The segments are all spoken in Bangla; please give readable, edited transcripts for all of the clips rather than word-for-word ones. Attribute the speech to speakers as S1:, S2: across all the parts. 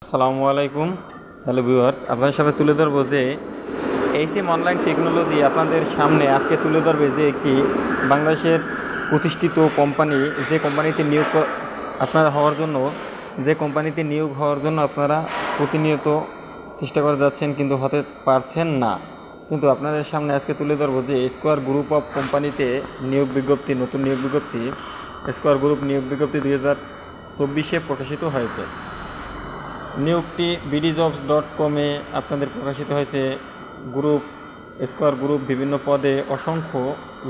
S1: আসসালামু আলাইকুম। হ্যালো ভিউয়ার্স, আপনাদের সামনে তুলে ধরবো যে এইচএম অনলাইন টেকনোলজি আপনাদের সামনে আজকে তুলে ধরবে যে একটি বাংলাদেশের প্রতিষ্ঠিত কোম্পানি, যে কোম্পানিতে আপনারা হওয়ার জন্য যে কোম্পানিতে নিয়োগ হওয়ার জন্য আপনারা প্রতিনিয়ত চেষ্টা করে যাচ্ছেন কিন্তু হতে পারছেন না। কিন্তু আপনাদের সামনে আজকে তুলে ধরবো যে স্কোয়ার গ্রুপ অফ কোম্পানিতে নিয়োগ বিজ্ঞপ্তি, নতুন নিয়োগ বিজ্ঞপ্তি, স্কোয়ার গ্রুপ নিয়োগ বিজ্ঞপ্তি 2024 প্রকাশিত হয়েছে। নিয়োগটি bdjobs.com-এ আপনাদের প্রকাশিত হয়েছে। স্কোয়ার গ্রুপ বিভিন্ন পদে অসংখ্য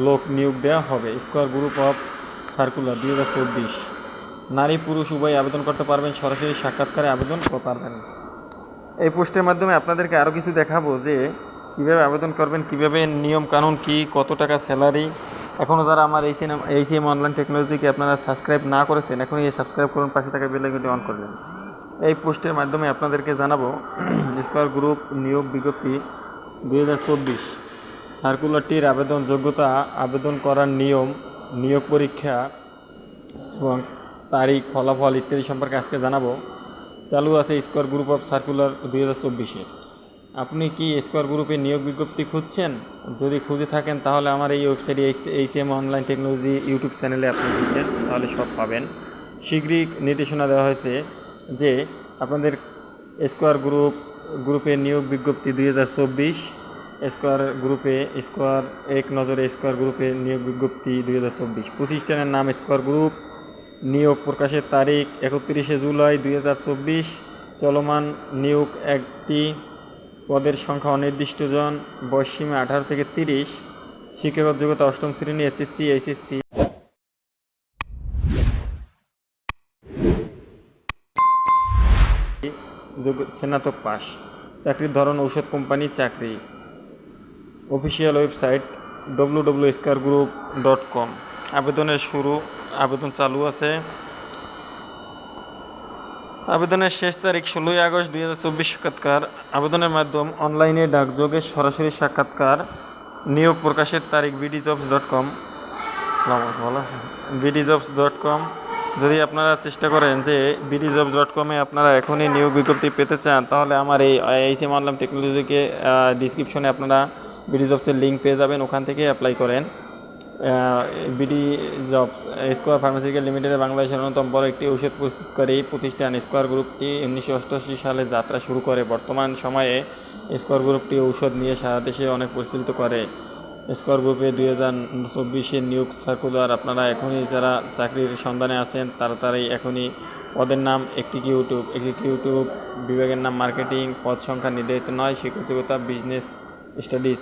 S1: লোক নিয়োগ দেওয়া হবে। স্কোয়ার গ্রুপ অফ সার্কুলার 2024, নারী পুরুষ উভয় আবেদন করতে পারবেন, সরাসরি সাক্ষাৎকারে আবেদন করতে পারবেন। এই পোস্টের মাধ্যমে আপনাদেরকে আরও কিছু দেখাবো যে কীভাবে আবেদন করবেন, কীভাবে নিয়ম কানুন কী, কত টাকা স্যালারি। এখনও যারা আমার এইচএম অনলাইন টেকনোলজিকে আপনারা সাবস্ক্রাইব না করেছেন, এখনই সাবস্ক্রাইব করুন, পাশে থাকা বেল আইকনটি অন করবেন। এই পোস্টের মাধ্যমে আপনাদেরকে জানাবো স্কোয়ার গ্রুপ নিয়োগ বিজ্ঞপ্তি 2024 সার্কুলারটির আবেদন যোগ্যতা, আবেদন করার নিয়ম, নিয়োগ পরীক্ষা এবং তারিখ, ফলাফল ইত্যাদি সম্পর্কে আজকে জানাবো। চালু আছে স্কোয়ার গ্রুপ অফ সার্কুলার 2024-এ। আপনি কি স্কোয়ার গ্রুপে নিয়োগ বিজ্ঞপ্তি খুঁজছেন? যদি খুঁজে থাকেন তাহলে আমার এই ওয়েবসাইটে এইচএম অনলাইন টেকনোলজি ইউটিউব চ্যানেলে আপনি ঢুকেন, তাহলে সব পাবেন। শীঘ্রই নির্দেশনা দেওয়া হয়েছে যে আপনাদের স্কোয়ার গ্রুপে নিয়োগ বিজ্ঞপ্তি 2024, স্কোয়ার এক নজরে স্কোয়ার গ্রুপে নিয়োগ বিজ্ঞপ্তি 2024। প্রতিষ্ঠানের নাম স্কোয়ার গ্রুপ। নিয়োগ প্রকাশের তারিখ 31 জুলাই 2024। চলমান নিয়োগ একটি, পদের সংখ্যা অনির্দিষ্ট জন, বয়সসীমা 18 থেকে 30, শিক্ষাগত যোগ্যতা 8ম শ্রেণী, এসএসসি, এইচএসসি, স্নাতক পাস। চাকরির ধরন ঔষধ কোম্পানি চাকরি। Official website www.squaregroup.com। আবেদনের শুরু, আবেদন চালু আছে। আবেদনের শেষ তারিখ 16 আগস্ট 2024। সাক্ষাৎকার, আবেদনের মাধ্যম অনলাইনে, ডাকযোগে, সরাসরি সাক্ষাৎকার। নিয়োগ প্রকাশের তারিখ bdjobs.com। bdjobs.com। যদি আপনারা চেষ্টা করেন যে bdjobs.com-এ আপনারা এখনই নিয়োগ বিজ্ঞপ্তি পেতে চান, তাহলে আমার এই এইচএম অনলাইন টেকনোলজিকে ডিসক্রিপশনে আপনারা bdjobs-এর লিঙ্ক পেয়ে যাবেন, ওখান থেকে অ্যাপ্লাই করেন। bdjobs স্কোয়ার ফার্মাসিউটিক্যাল লিমিটেডের বাংলাদেশের অন্যতম বড় একটি ঔষধ প্রস্তুতকারী প্রতিষ্ঠান। স্কোয়ার গ্রুপটি 1988 সালে যাত্রা শুরু করে। বর্তমান সময়ে স্কোয়ার গ্রুপটি ঔষধ নিয়ে সারা দেশে অনেক পরিচালিত করে। স্কোয়ার গ্রুপে 2024-এর নিয়োগ সার্কুলার। আপনারা এখনই যারা চাকরির সন্ধানে আছেন তাড়াতাড়ি এখনই, পদের নাম এক্সিকিউটিভ, বিভাগের নাম মার্কেটিং, পদ সংখ্যা নির্ধারিত নয়, শিক্ষাযোগ্যতা বিজনেস স্টাডিজ,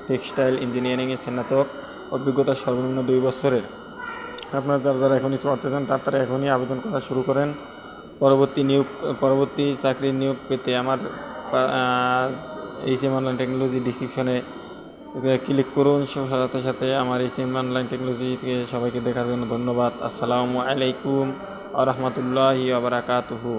S1: টেক্সটাইল ইঞ্জিনিয়ারিংয়ে স্নাতক, অভিজ্ঞতা সর্বনিম্ন 2 বছরের। আপনারা যারা এখনই করতে চান তাড়াতাড়ি এখনই আবেদন করা শুরু করেন। পরবর্তী চাকরির নিয়োগ পেতে আমার এইচএম অনলাইন টেকনোলজি ডিসক্রিপশনে ক্লিক করুন। সাথে সাথে আমার এইচএম অনলাইন টেকনোলজিকে সবাইকে দেখার জন্য ধন্যবাদ। আসসালামু আলাইকুম ওয়া রাহমাতুল্লাহি ওয়া বারাকাতুহু।